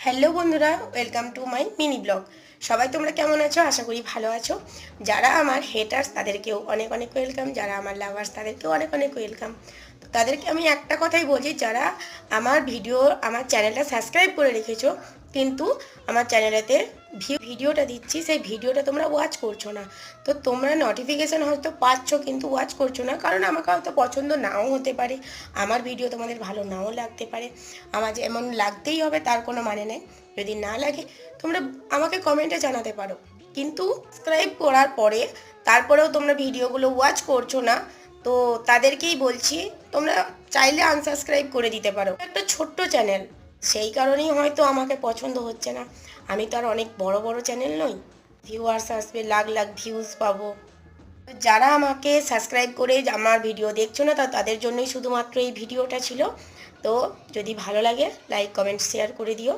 Hello বন্ধুরা, welcome to my mini blog. সবাই তোমরা কেমন আছো? আশা করি ভালো আছো। যারা আমার হেটার্স তাদেরকেও অনেক অনেক ওয়েলকাম, যারা আমার লাভার্স তাদেরকেও অনেক অনেক ওয়েলকাম। তো তাদেরকে আমি একটা কথাই বলছি, যারা আমার চ্যানেলটা সাবস্ক্রাইব করে রেখেছো কিন্তু আমার চ্যানেলেতে ভিডিওটা দিচ্ছি সেই ভিডিওটা তোমরা ওয়াচ করছো না। তো তোমরা নোটিফিকেশান হয়তো পাচ্ছ কিন্তু ওয়াচ করছো না, কারণ আমাকে হয়তো পছন্দ নাও হতে পারে, আমার ভিডিও তোমাদের ভালো নাও লাগতে পারে। আমার যেমন লাগতেই হবে তার কোনো মানে নেই। যদি না লাগে তোমরা আমাকে কমেন্টে জানাতে পারো, কিন্তু সাবস্ক্রাইব করার পরে তারপরেও তোমরা ভিডিওগুলো ওয়াচ করছো না, তো তাদেরকেই বলছি তোমরা চাইলে আনসাবস্ক্রাইব করে দিতে পারো। একটা ছোট্ট চ্যানেল, সেই কারণেই হয়তো আমাকে পছন্দ হচ্ছে না। আমি তো আর অনেক বড় বড় চ্যানেল নই, ভিউয়ার্স আসবে, লাখ লাখ ভিউজ পাবো। যারা আমাকে সাবস্ক্রাইব করে আমার ভিডিও দেখছো না, তাদের জন্যই শুধুমাত্র এই ভিডিওটা ছিল। তো যদি ভালো লাগে লাইক কমেন্ট শেয়ার করে দিও।